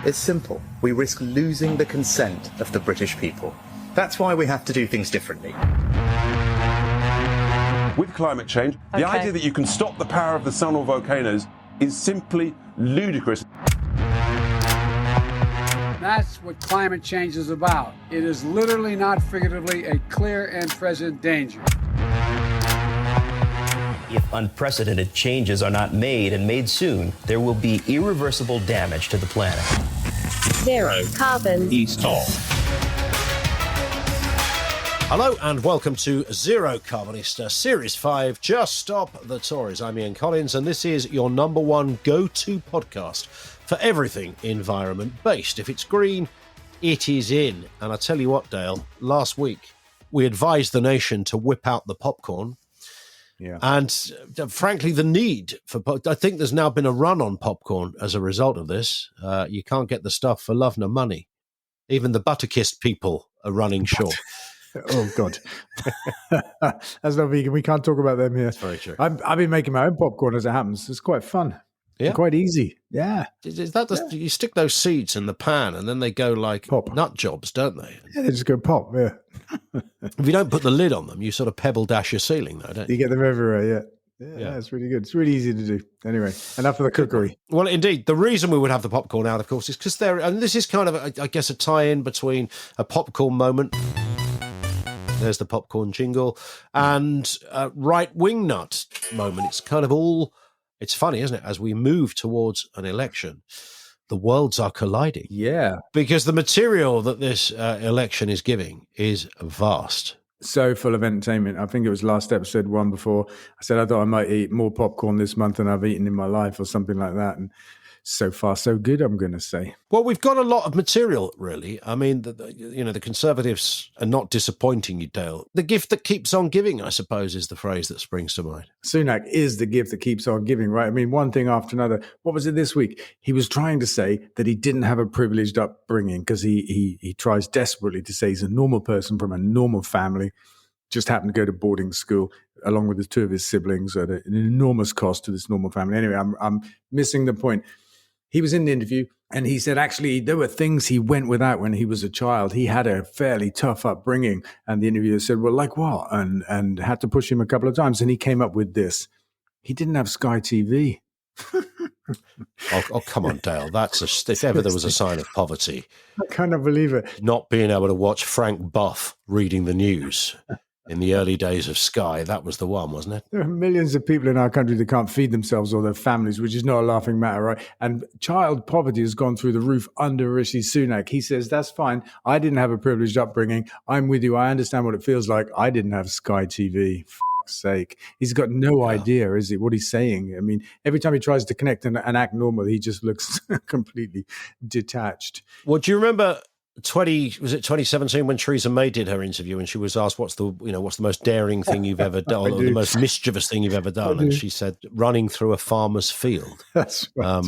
is simple. We risk losing the consent of the British people. That's why we have to do things differently. With climate change, the idea that you can stop the power of the sun or volcanoes is simply ludicrous. That's what climate change is about. It is literally, not figuratively, a clear and present danger. If unprecedented changes are not made and made soon, there will be irreversible damage to the planet. Zero Carbon East Talk. Hello and welcome to Zero Carbonista Series 5, Just Stop the Tories. I'm Ian Collins and this is your number one go-to podcast for everything environment-based. If it's green, it is in. And I tell you what, Dale, last week we advised the nation to whip out the popcorn. Yeah. And frankly, the need for I think there's now been a run on popcorn as a result of this. You can't get the stuff for love nor money. Even the Butterkist people are running short. Oh, God. That's not vegan. We can't talk about them here. That's very true. I've been making my own popcorn as it happens. It's quite fun. Yeah. And quite easy. Yeah. Is that you stick those seeds in the pan and then they go like pop. Nut jobs, don't they? Yeah, they just go pop, yeah. If you don't put the lid on them, you sort of pebble dash your ceiling, though, don't you? You get them everywhere, yeah. It's really good. It's really easy to do. Anyway, enough of the cookery. Well, indeed, the reason we would have the popcorn out, of course, is because and this is kind of, I guess, a tie-in between a popcorn moment. There's the popcorn jingle, and a right-wing nut moment. It's kind of all, it's funny, isn't it? As we move towards an election, the worlds are colliding. Yeah. Because the material that this election is giving is vast. So full of entertainment. I think it was last episode one before I said I thought I might eat more popcorn this month than I've eaten in my life or something like that. And so far, so good, I'm going to say. Well, we've got a lot of material, really. I mean, the Conservatives are not disappointing you, Dale. The gift that keeps on giving, I suppose, is the phrase that springs to mind. Sunak is the gift that keeps on giving, right? I mean, one thing after another. What was it this week? He was trying to say that he didn't have a privileged upbringing because he tries desperately to say he's a normal person from a normal family, just happened to go to boarding school along with the two of his siblings at an enormous cost to this normal family. Anyway, I'm missing the point. He was in the interview and he said, actually, there were things he went without when he was a child. He had a fairly tough upbringing. And the interviewer said, well, like what? And had to push him a couple of times. And he came up with this. He didn't have Sky TV. Oh, come on, Dale. If ever there was a sign of poverty. I cannot believe it. Not being able to watch Frank Buff reading the news. In the early days of Sky, that was the one, wasn't it? There are millions of people in our country that can't feed themselves or their families, which is not a laughing matter, right? And child poverty has gone through the roof under Rishi Sunak. He says, that's fine. I didn't have a privileged upbringing. I'm with you. I understand what it feels like. I didn't have Sky TV. Fuck's sake. He's got no idea, is it, what he's saying? I mean, every time he tries to connect and act normal, he just looks completely detached. Well, do you remember... 2017 when Theresa May did her interview and she was asked what's the most daring thing you've ever done or the most mischievous thing you've ever done, and she said running through a farmer's field. That's right.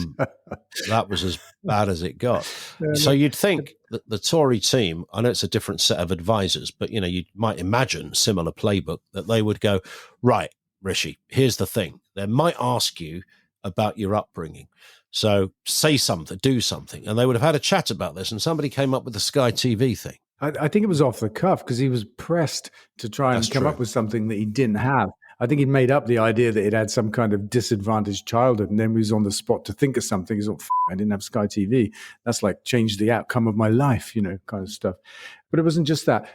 That was as bad as it got. So you'd think that the Tory team, I know it's a different set of advisors, but you might imagine similar playbook that they would go, right, Rishi, here's the thing. They might ask you about your upbringing. So say something, do something. And they would have had a chat about this, and somebody came up with the Sky TV thing. I think it was off the cuff because he was pressed to try and come up with something that he didn't have. I think he'd made up the idea that it had some kind of disadvantaged childhood, and then he was on the spot to think of something. He's like, I didn't have Sky TV. That's like changed the outcome of my life, kind of stuff. But it wasn't just that.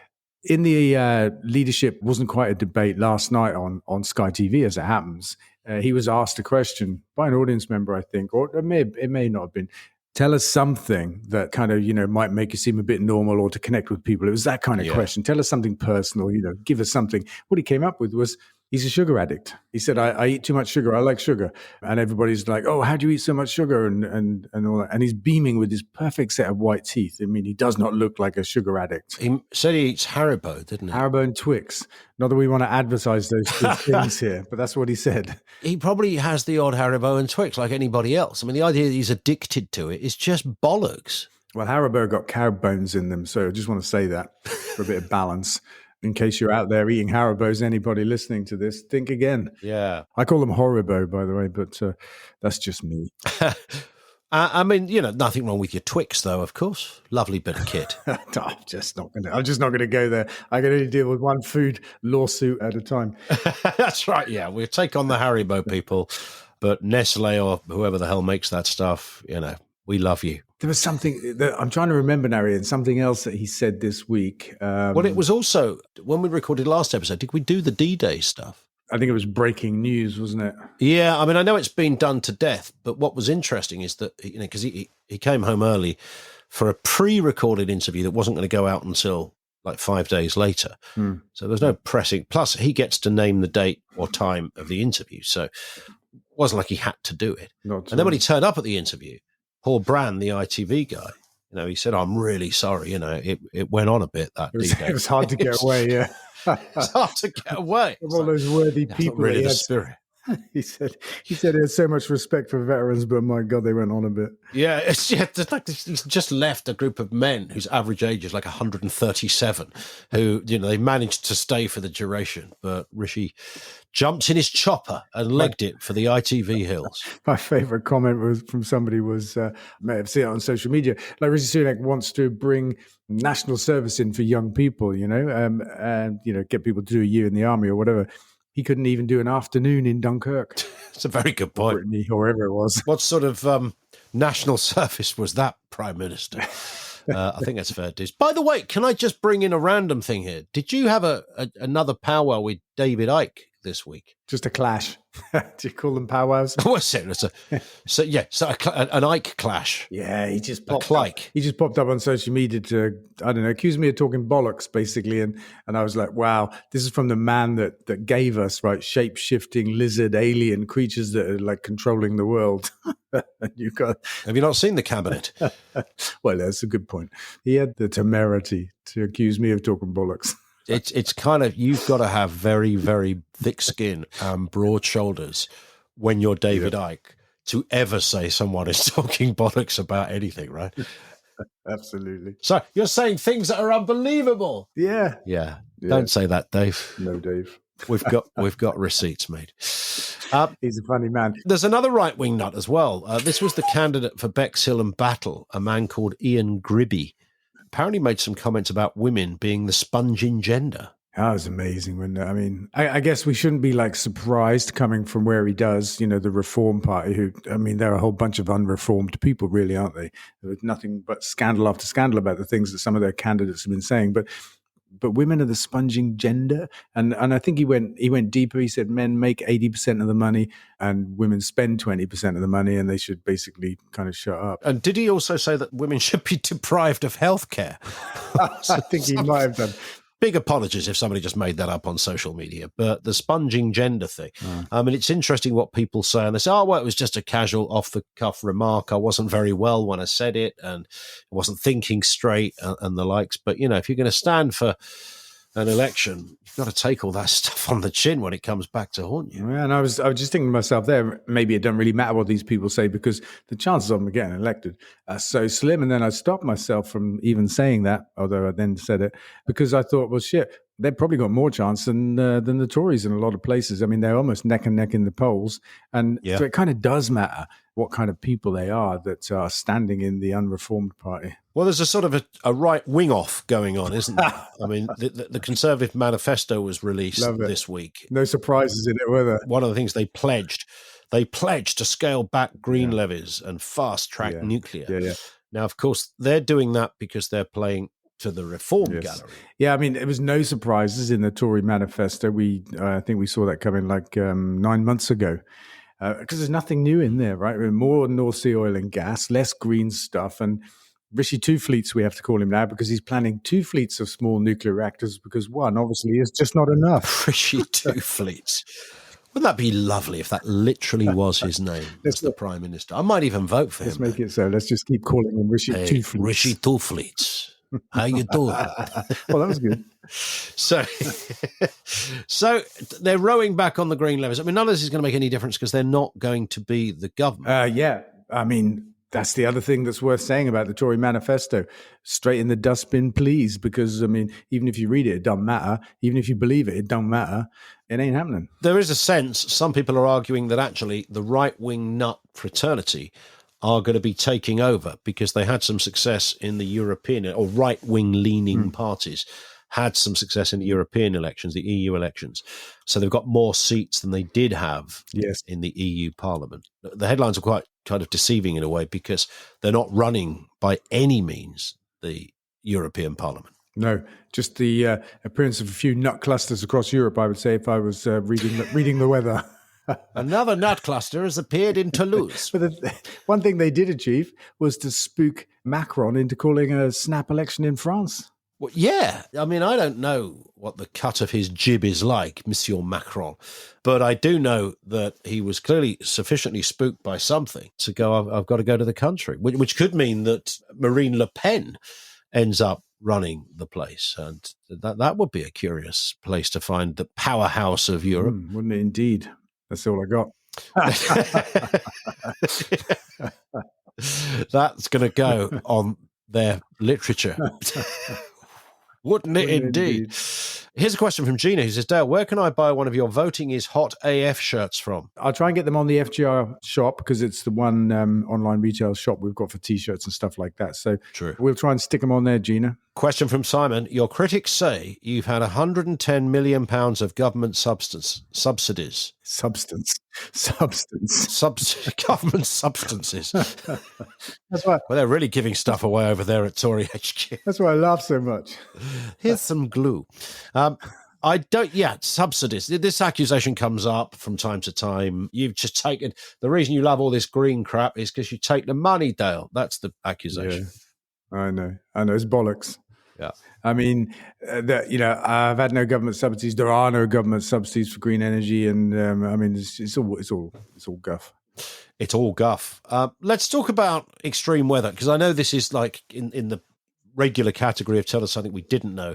In the leadership, wasn't quite a debate last night on Sky TV, as it happens. He was asked a question by an audience member, I think, or it may not have been. Tell us something that kind of, might make you seem a bit normal or to connect with people. It was that kind of question. Tell us something personal, give us something. What he came up with was, he's a sugar addict. He said, I eat too much sugar. I like sugar. And everybody's like, oh, how do you eat so much sugar? And all that. And he's beaming with his perfect set of white teeth. I mean, he does not look like a sugar addict. He said he eats Haribo, didn't he? Haribo and Twix. Not that we want to advertise those two things here, but that's what he said. He probably has the odd Haribo and Twix like anybody else. I mean, the idea that he's addicted to it is just bollocks. Well, Haribo got cow bones in them, so I just want to say that for a bit of balance. In case you're out there eating Haribos, anybody listening to this, think again. Yeah. I call them Horibo, by the way, but that's just me. I mean, nothing wrong with your Twix, though. Of course, lovely bit of kit. I'm just not going to go there. I can only deal with one food lawsuit at a time. That's right. Yeah, we'll take on the Haribo people, but Nestle or whoever the hell makes that stuff, we love you. There was something that I'm trying to remember, Narian, something else that he said this week. Well, it was also when we recorded last episode. Did we do the D-Day stuff? I think it was breaking news, wasn't it? Yeah, I mean, I know it's been done to death, but what was interesting is that, because he came home early for a pre-recorded interview that wasn't going to go out until like 5 days later. So there's no pressing. Plus, he gets to name the date or time of the interview. So it wasn't like he had to do it. And then when he turned up at the interview, Paul Brand, the ITV guy, he said, "I'm really sorry. It went on a bit that day." It was hard to get away, yeah. It's hard to get away. All those worthy people. Not really the spirit. He said he had so much respect for veterans, but my God, they went on a bit. Yeah, it's like he's just left a group of men whose average age is like 137, who they managed to stay for the duration, but Rishi jumped in his chopper and legged it for the ITV hills. My favourite comment was from somebody may have seen it on social media. Like Rishi Sunak wants to bring national service in for young people, and get people to do a year in the army or whatever. He couldn't even do an afternoon in Dunkirk. It's a very good point. Brittany, or wherever it was. What sort of national service was that, Prime Minister? I think that's fair dues. By the way, can I just bring in a random thing here? Did you have another powwow with David Icke this week? Just a clash. Do you call them powwows? What's it? An Icke clash. Yeah, he just popped up. He just popped up on social media to, accuse me of talking bollocks, basically. And I was like, wow, this is from the man that gave us, right, shape-shifting lizard alien creatures that are like controlling the world. Have you not seen the cabinet? Well, that's a good point. He had the temerity to accuse me of talking bollocks. It's kind of, you've got to have very, very thick skin and broad shoulders when you're David Icke to ever say someone is talking bollocks about anything, right? Absolutely. So you're saying things that are unbelievable. Yeah. Don't say that, Dave. No, Dave. We've got receipts made. He's a funny man. There's another right-wing nut as well. This was the candidate for Bexhill and Battle, a man called Ian Gribby. Apparently made some comments about women being the sponge in gender. That was amazing. I guess we shouldn't be surprised coming from where he does, the Reform Party, they're a whole bunch of unreformed people, really, aren't they? There's nothing but scandal after scandal about the things that some of their candidates have been saying. But women are the sponging gender. And I think he went deeper. He said men make 80% of the money and women spend 20% of the money, and they should basically kind of shut up. And did he also say that women should be deprived of healthcare? I think he might have done. Big apologies if somebody just made that up on social media, but the sponging gender thing. It's interesting what people say, and they say, it was just a casual off-the-cuff remark. I wasn't very well when I said it, and I wasn't thinking straight and the likes. But, if you're going to stand for an election, you've got to take all that stuff on the chin when it comes back to haunt you. Yeah, and I was just thinking to myself there, maybe it doesn't really matter what these people say because the chances of them getting elected are so slim. And then I stopped myself from even saying that, although I then said it, because I thought, well, shit, they've probably got more chance than the Tories in a lot of places. They're almost neck and neck in the polls. And so it kind of does matter what kind of people they are that are standing in the unreformed party. Well, there's a sort of a right wing off going on, isn't there? The Conservative Manifesto was released this week. No surprises in it, were there? One of the things they pledged to scale back green levies and fast track nuclear. Yeah. Now, of course, they're doing that because they're playing to the Reform gallery. Yeah, there was no surprises in the Tory manifesto. I think we saw that coming 9 months ago. Because there's nothing new in there, right? More North Sea oil and gas, less green stuff, and Rishi Two Fleets, we have to call him now, because he's planning 2 fleets of small nuclear reactors, because one, obviously, is just not enough. Rishi Two Fleets. Wouldn't that be lovely if that literally was his name as the Prime Minister? I might even vote for him. Let's make it so. Let's just keep calling him Rishi Two Fleets. Rishi Two Fleets. How you doing? Well, that was good. So they're rowing back on the green levies. None of this is going to make any difference because they're not going to be the government. That's the other thing that's worth saying about the Tory manifesto. Straight in the dustbin, please, because, even if you read it, it doesn't matter. Even if you believe it, it don't matter. It ain't happening. There is a sense, some people are arguing that actually the right-wing nut fraternity are going to be taking over because they had some success in the European or right-wing leaning parties had some success in the European elections, the EU elections. So they've got more seats than they did have in the EU Parliament. The headlines are quite kind of deceiving in a way because they're not running by any means the European Parliament. No, just the appearance of a few nut clusters across Europe, I would say, if I was reading the weather. Another nut cluster has appeared in Toulouse. But one thing they did achieve was to spook Macron into calling a snap election in France. Well, yeah. I mean, I don't know what the cut of his jib is like, Monsieur Macron, but I do know that he was clearly sufficiently spooked by something to go, I've got to go to the country, which could mean that Marine Le Pen ends up running the place. And that would be a curious place to find the powerhouse of Europe. Wouldn't it indeed? That's all I got. That's going to go on their literature. Wouldn't it indeed? Here's a question from Gina who says, Dale, where can I buy one of your Voting is Hot AF shirts from? I'll try and get them on the FGR shop because it's the one online retail shop we've got for T-shirts and stuff like that. So we'll try and stick them on there, Gina. Question from Simon. Your critics say you've had £110 million of government subsidies. Government substances. That's why. Well, they're really giving stuff away over there at Tory HQ. That's why I laugh so much. Here's some glue. Subsidies. This accusation comes up from time to time. You've just taken, the reason you love all this green crap is because you take the money, Dale. That's the accusation. Yeah. I know. It's bollocks. Yeah. I mean, I've had no government subsidies. There are no government subsidies for green energy, and I mean, it's all guff. It's all guff. Let's talk about extreme weather because I know this is like in the regular category of tell us something we didn't know.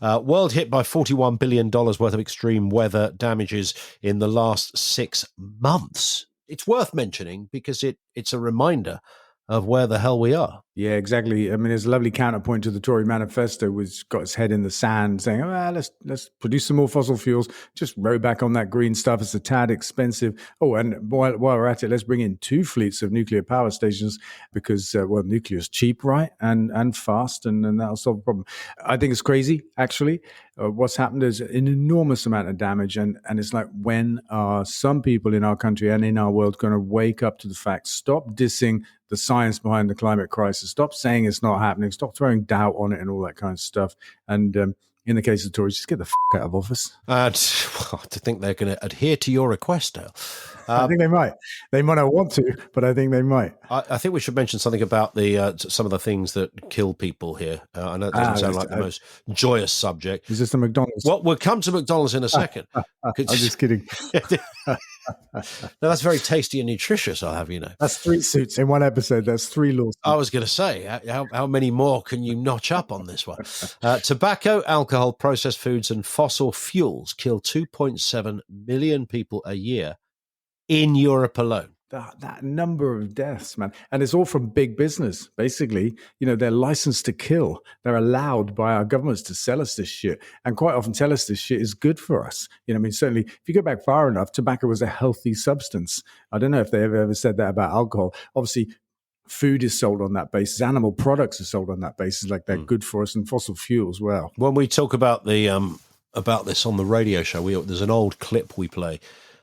World hit by $41 billion worth of extreme weather damages in the last 6 months. It's worth mentioning because it's a reminder of where the hell we are. Yeah, exactly. I mean, there's a lovely counterpoint to the Tory manifesto, which got its head in the sand, saying, let's produce some more fossil fuels, just row back on that green stuff. It's a tad expensive. Oh, and while we're at it, let's bring in 2 fleets of nuclear power stations because, nuclear is cheap, right? And fast, and that'll solve the problem. I think it's crazy, actually. What's happened is an enormous amount of damage, and it's like, when are some people in our country and in our world going to wake up to the fact, stop dissing the science behind the climate crisis, stop saying it's not happening, stop throwing doubt on it and all that kind of stuff. And in the case of the Tories, just get the out of office. To think they're going to adhere to your request, Dale. I think they might. They might not want to, but I think they might. I think we should mention something about the some of the things that kill people here. I know it doesn't sound like the most joyous subject. Is this the McDonald's? Well, we'll come to McDonald's in a second. I'm just kidding. No, that's very tasty and nutritious, I'll have you know. That's 3 suits in one episode. That's 3 lawsuits. I was going to say, how many more can you notch up on this one? Tobacco, alcohol, processed foods, and fossil fuels kill 2.7 million people a year in Europe alone. That number of deaths, man. And it's all from big business, basically. They're licensed to kill. They're allowed by our governments to sell us this shit. And quite often tell us this shit is good for us. Certainly, if you go back far enough, tobacco was a healthy substance. I don't know if they ever said that about alcohol. Obviously, food is sold on that basis. Animal products are sold on that basis, like they're good for us, and fossil fuel as well. When we talk about about this on the radio show, there's an old clip we play.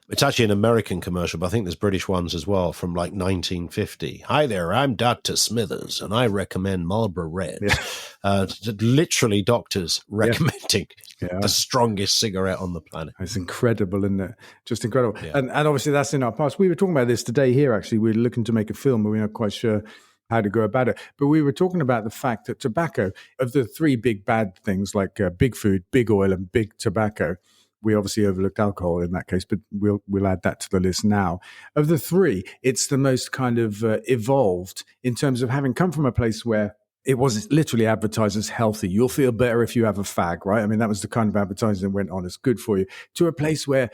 It's actually an American commercial, but I think there's British ones as well from like 1950. Hi there, I'm Dr. Smithers, and I recommend Marlboro Red. Yeah. Literally doctors recommending the strongest cigarette on the planet. It's incredible, isn't it? Just incredible. Yeah. And obviously that's in our past. We were talking about this today here, actually. We're looking to make a film, but we're not quite sure how to go about it. But we were talking about the fact that tobacco, of the 3 big bad things like big food, big oil, and big tobacco, we obviously overlooked alcohol in that case, but we'll add that to the list now. Of the 3, it's the most kind of evolved in terms of having come from a place where it was literally advertised as healthy. You'll feel better if you have a fag, right? I mean, that was the kind of advertising that went on. It's good for you. To a place where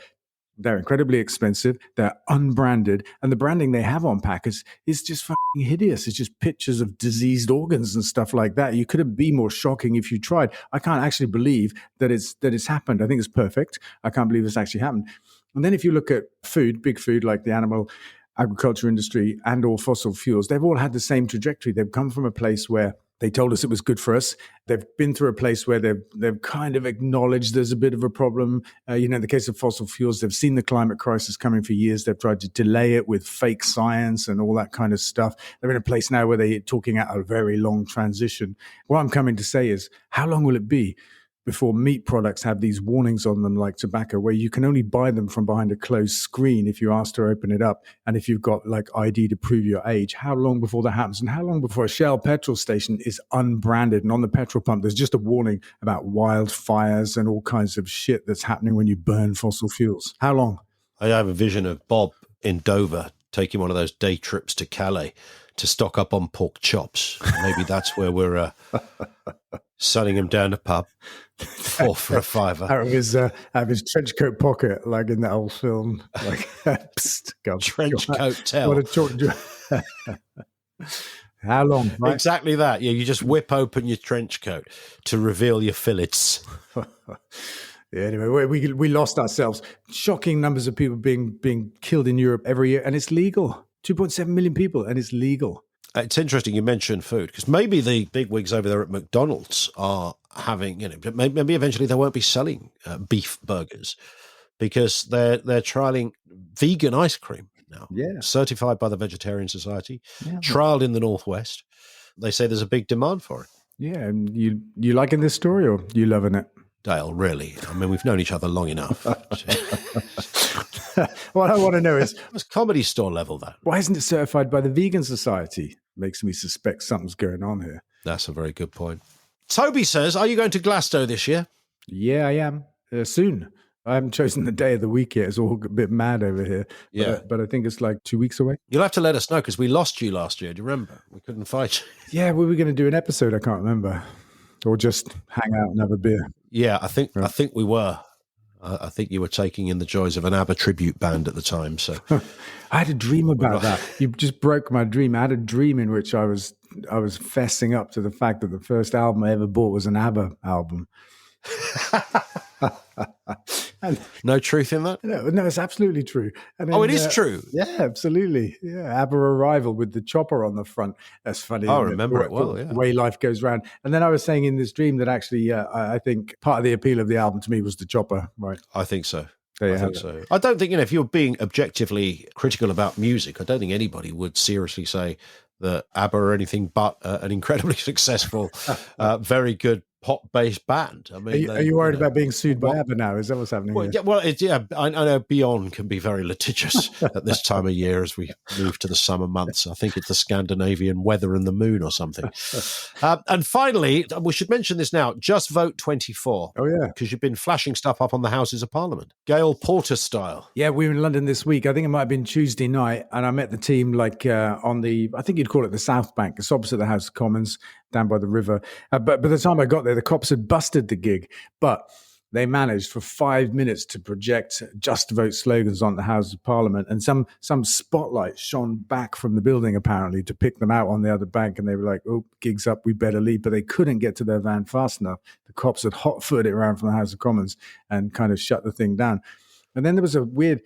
they're incredibly expensive, they're unbranded, and the branding they have on packers is just fucking hideous. It's just pictures of diseased organs and stuff like that. You couldn't be more shocking if you tried. I can't actually believe that it's happened. I think it's perfect. I can't believe it's actually happened. And then if you look at food, big food like the animal agriculture industry and or fossil fuels, they've all had the same trajectory. They've come from a place where they told us it was good for us. They've been through a place where they've kind of acknowledged there's a bit of a problem. In the case of fossil fuels, they've seen the climate crisis coming for years. They've tried to delay it with fake science and all that kind of stuff. They're in a place now where they're talking out a very long transition. What I'm coming to say is, how long will it be before meat products have these warnings on them like tobacco, where you can only buy them from behind a closed screen if you ask to open it up, and if you've got like ID to prove your age? How long before that happens? And how long before a Shell petrol station is unbranded and on the petrol pump there's just a warning about wildfires and all kinds of shit that's happening when you burn fossil fuels? How long? I have a vision of Bob in Dover taking one of those day trips to Calais to stock up on pork chops. Maybe that's where we're selling him down the pub for a $5. Out of his trench coat pocket, like in that old film. Like, psst, God, trench God, coat tell. What a talk. How long? Right? Exactly that. Yeah, you just whip open your trench coat to reveal your fillets. Yeah, anyway, we lost ourselves. Shocking numbers of people being killed in Europe every year, and it's legal. 2.7 million people, and it's legal. It's interesting you mentioned food, because maybe the bigwigs over there at McDonald's are having, maybe eventually they won't be selling beef burgers, because they're trialing vegan ice cream now. Yeah. Certified by the Vegetarian Society, trialed in the Northwest. They say there's a big demand for it. Yeah, and you liking this story, or you loving it? Dale, really? I mean, we've known each other long enough. What I want to know is, it's Comedy Store level, though. Why isn't it certified by the Vegan Society? Makes me suspect something's going on here. That's a very good point. Toby says, are you going to Glasgow this year? Yeah, I am. Soon. I haven't chosen the day of the week yet. It's all a bit mad over here. Yeah. But I think it's like 2 weeks away. You'll have to let us know, because we lost you last year. Do you remember? We couldn't fight you. Yeah, we were going to do an episode. I can't remember. Or just hang out and have a beer. Yeah, I think we were. I think you were taking in the joys of an ABBA tribute band at the time. So I had a dream about that. You just broke my dream. I had a dream in which I was fessing up to the fact that the first album I ever bought was an ABBA album. No truth in that? No, it's absolutely true. And then, it is true? Yeah, absolutely. Yeah, ABBA Arrival with the chopper on the front. That's funny. I remember it well, yeah. The way life goes round. And then I was saying in this dream that actually, I think part of the appeal of the album to me was the chopper, right? I think so. I think so. I don't think, if you're being objectively critical about music, I don't think anybody would seriously say that ABBA are anything but an incredibly successful, very good pop-based band. I mean, are you worried about being sued by ABBA now? Is that what's happening? Well, I know Beyond can be very litigious at this time of year as we move to the summer months. I think it's the Scandinavian weather and the moon or something. And finally, we should mention this now, Just Vote 24. Oh, yeah. Because you've been flashing stuff up on the Houses of Parliament. Gail Porter style. Yeah, we were in London this week. I think it might have been Tuesday night, and I met the team on the, I think you'd call it the South Bank. It's opposite the House of Commons, down by the river. But by the time I got there, the cops had busted the gig. But they managed for 5 minutes to project Just Vote slogans on the House of Parliament. And some spotlight shone back from the building, apparently, to pick them out on the other bank. And they were like, oh, gig's up, we better leave. But they couldn't get to their van fast enough. The cops had hot-footed it around from the House of Commons and kind of shut the thing down. And then there was a weird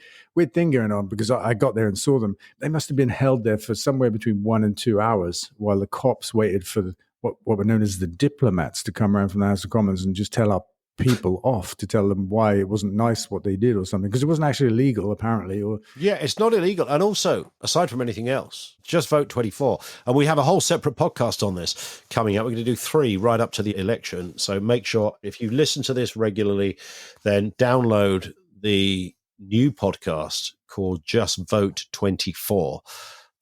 thing going on, because I got there and saw them. They must have been held there for somewhere between 1 and 2 hours while the cops waited for what were known as the diplomats to come around from the House of Commons and just tell our people off, to tell them why it wasn't nice what they did or something, because it wasn't actually illegal, apparently. Yeah, it's not illegal. And also, aside from anything else, Just Vote 24. And we have a whole separate podcast on this coming up. We're going to do 3 right up to the election. So make sure, if you listen to this regularly, then download the new podcast called Just Vote 24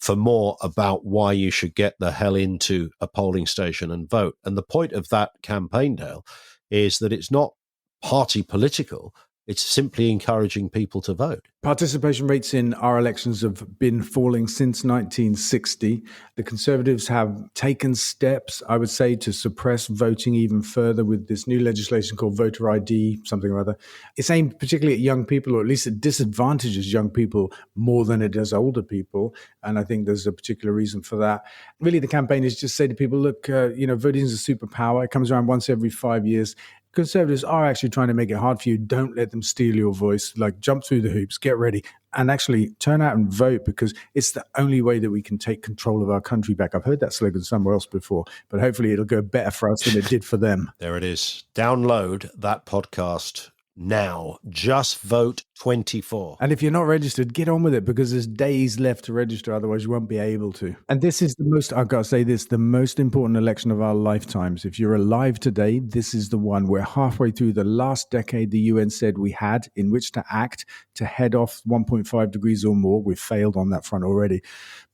for more about why you should get the hell into a polling station and vote. And the point of that campaign, Dale, is that it's not party political. It's simply encouraging people to vote. Participation rates in our elections have been falling since 1960. The Conservatives have taken steps, I would say, to suppress voting even further with this new legislation called Voter ID, something or other. It's aimed particularly at young people, or at least it disadvantages young people more than it does older people. And I think there's a particular reason for that. Really, the campaign is just say to people, look, voting is a superpower. It comes around once every 5 years. Conservatives are actually trying to make it hard for you. Don't let them steal your voice. Like, jump through the hoops, get ready, and actually turn out and vote, because it's the only way that we can take control of our country back. I've heard that slogan somewhere else before, but hopefully it'll go better for us than it did for them. There it is. Download that podcast now. Just Vote 24. And if you're not registered, get on with it, because there's days left to register. Otherwise, you won't be able to. And this is the most, I've got to say this, the most important election of our lifetimes. If you're alive today, this is the one. We're halfway through the last decade the UN said we had in which to act to head off 1.5 degrees or more. We've failed on that front already,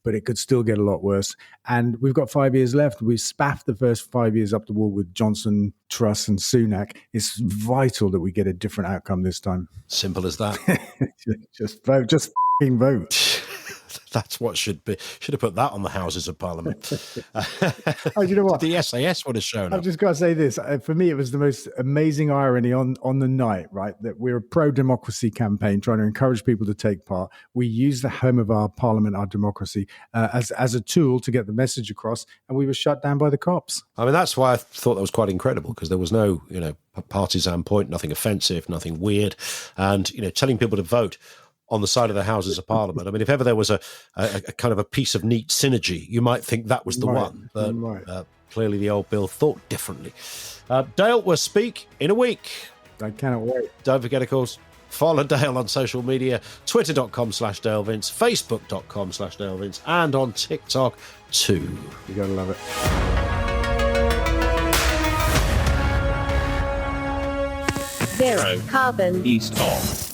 but it could still get a lot worse. And we've got 5 years left. We've spaffed the first 5 years up the wall with Johnson, Truss and Sunak. It's vital that we get a different outcome this time. Simple as that. Just vote. Just f***ing vote. That's what should be. Should have put that on the Houses of Parliament. Oh, you know what? The SAS would have shown up. I've just got to say this. For me, it was the most amazing irony on the night, right? That we're a pro-democracy campaign trying to encourage people to take part. We use the home of our parliament, our democracy, as a tool to get the message across, and we were shut down by the cops. I mean, that's why I thought that was quite incredible, because there was no, partisan point, nothing offensive, nothing weird, and telling people to vote on the side of the Houses of Parliament. I mean, if ever there was a kind of a piece of neat synergy, you might think that was the one. But clearly the old Bill thought differently. Dale will speak in a week. I cannot wait. Don't forget, of course, follow Dale on social media, twitter.com/DaleVince, facebook.com/DaleVince, and on TikTok too. You gotta love it. Zero carbon. East of.